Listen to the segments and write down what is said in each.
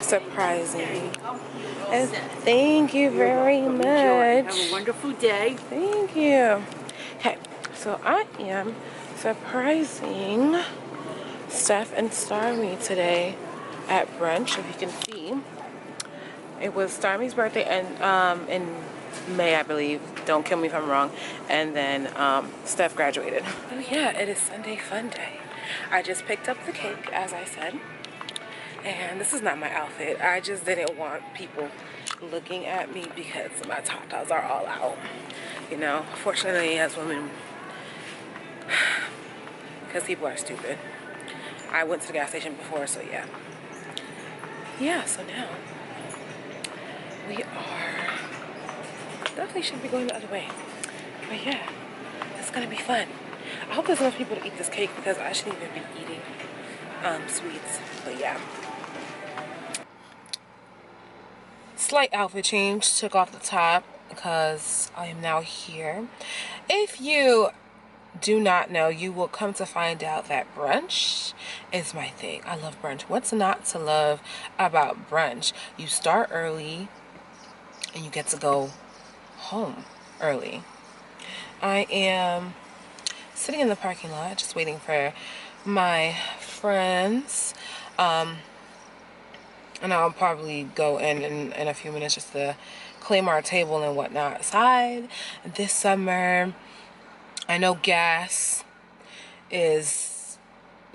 surprising me. And thank you very much. Have a wonderful day. Thank you. Okay, so I am surprising Steph and Starmy today at brunch. If you can see, it was Starmy's birthday and in May, I believe. Don't kill me if I'm wrong. And then Steph graduated. Oh yeah, it is Sunday fun day. I just picked up the cake, as I said. And this is not my outfit. I just didn't want people looking at me because my tatas are all out. You know, fortunately as women, because people are stupid. I went to the gas station before, so yeah. Yeah, so now we are, definitely should be going the other way. But yeah, it's gonna be fun. I hope there's enough people to eat this cake because I shouldn't even be eating sweets. But yeah. Slight outfit change. Took off the top because I am now here. If you do not know, you will come to find out that brunch is my thing. I love brunch. What's not to love about brunch? You start early and you get to go home early. I am sitting in the parking lot just waiting for my friends. And I'll probably go in a few minutes just to claim our table and whatnot. Aside, this summer, I know gas is,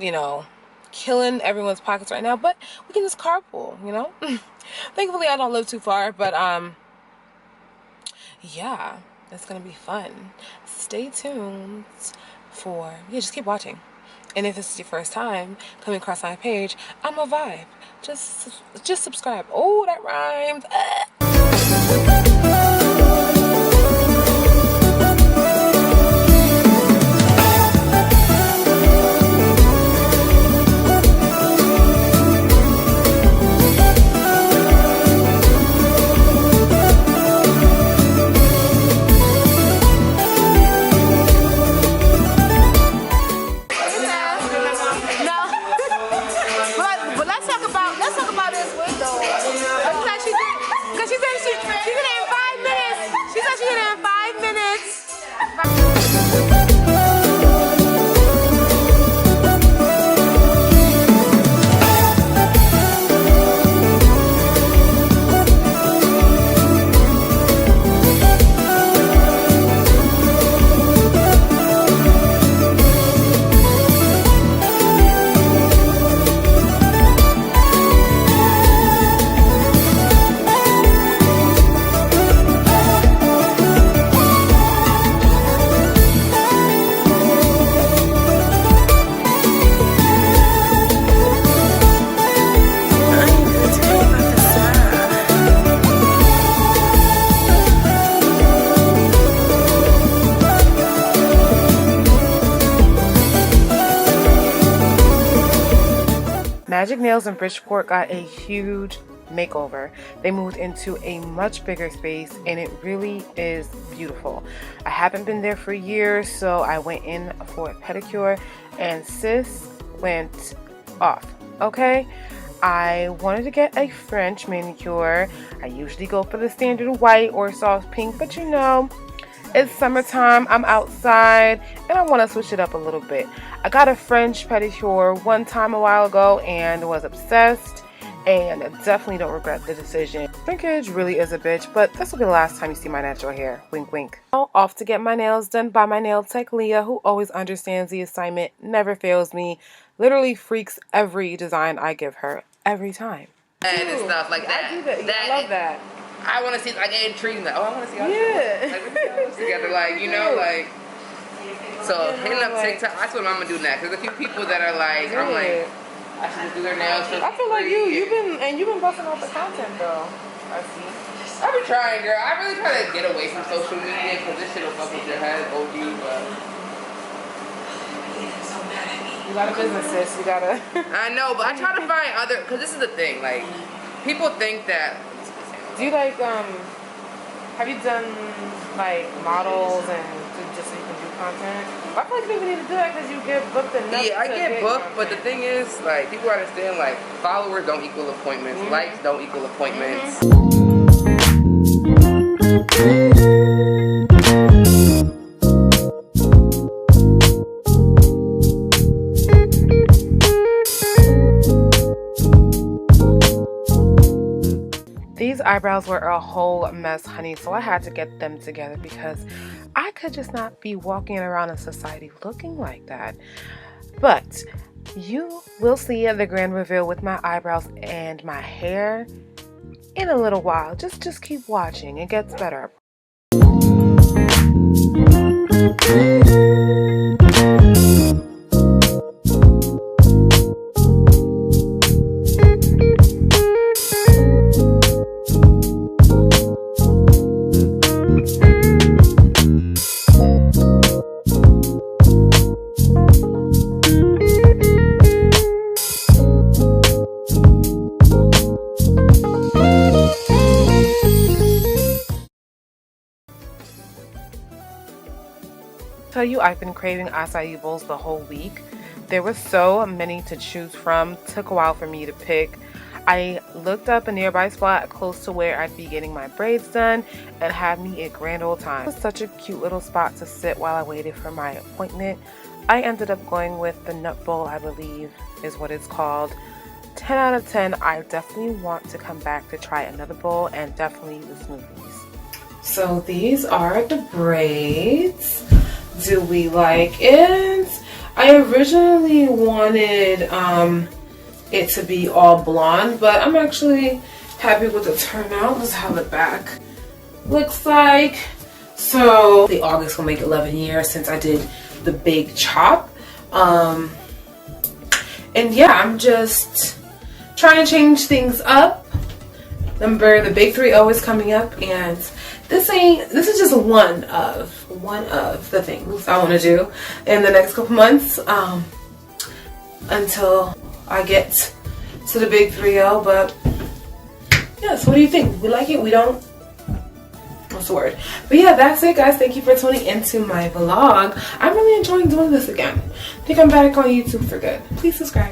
you know, killing everyone's pockets right now, but we can just carpool, you know? Thankfully, I don't live too far, but, yeah, it's gonna be fun. Stay tuned for, yeah, just keep watching. And if this is your first time coming across my page, I'm a vibe. Just subscribe. Oh, that rhymed. Magic Nails in Bridgeport got a huge makeover. They moved into a much bigger space and it really is beautiful. I haven't been there for years, so I went in for a pedicure and sis went off, okay? I wanted to get a French manicure. I usually go for the standard white or soft pink, but you know, it's summertime, I'm outside, and I want to switch it up a little bit. I got a French pedicure one time a while ago and was obsessed, and definitely don't regret the decision. Shrinkage really is a bitch, but this will be the last time you see my natural hair. Wink, wink. Now, off to get my nails done by my nail tech, Leah, who always understands the assignment, never fails me, literally freaks every design I give her, every time. And stuff like that. I do that. Yeah, I love that. I want to see, like, intriguing that. Oh, I want to see all this. Like, we can do together, like, you know, like. So, hitting up TikTok, that's what I'm going to do next. There's a few people that are like, I'm like, I should just do their nails for I feel like you've been busting out the content, though. I see. I've been trying, girl. I really try to get away from social media because this shit will fuck with your head, OD, but. You got a business, sis. You gotta. I know, but I try to find other, because this is the thing, like, people think that. Do you like, have you done, like, models and just so you can do content. I feel like people need to do that because you get booked enough. Yeah, I get booked, but the thing is, like, people understand, like, followers don't equal appointments. Likes don't equal appointments. These eyebrows were a whole mess, honey, so I had to get them together because I could just not be walking around in society looking like that. But you will see the grand reveal with my eyebrows and my hair in a little while. Just keep watching. It gets better. Tell you, I've been craving acai bowls the whole week. There were so many to choose from. Took a while for me to pick. I looked up a nearby spot close to where I'd be getting my braids done and had me a grand old time. It was such a cute little spot to sit while I waited for my appointment. I ended up going with the nut bowl, I believe is what it's called. 10 out of 10. I definitely want to come back to try another bowl, and definitely the smoothies. So these are the braids. Do we like it? I originally wanted it to be all blonde, but I'm actually happy with the turnout. This is how the back looks like. So the August will make 11 years since I did the big chop. And yeah, I'm just trying to change things up. Remember, the big 3-0 is coming up, and this is just one of the things I want to do in the next couple months until I get to the big 3-0. But yes, what do you think? We like it? We don't? What's the word? But yeah, that's it, guys. Thank you for tuning into my vlog. I'm really enjoying doing this again. I think I'm back on YouTube for good. Please subscribe.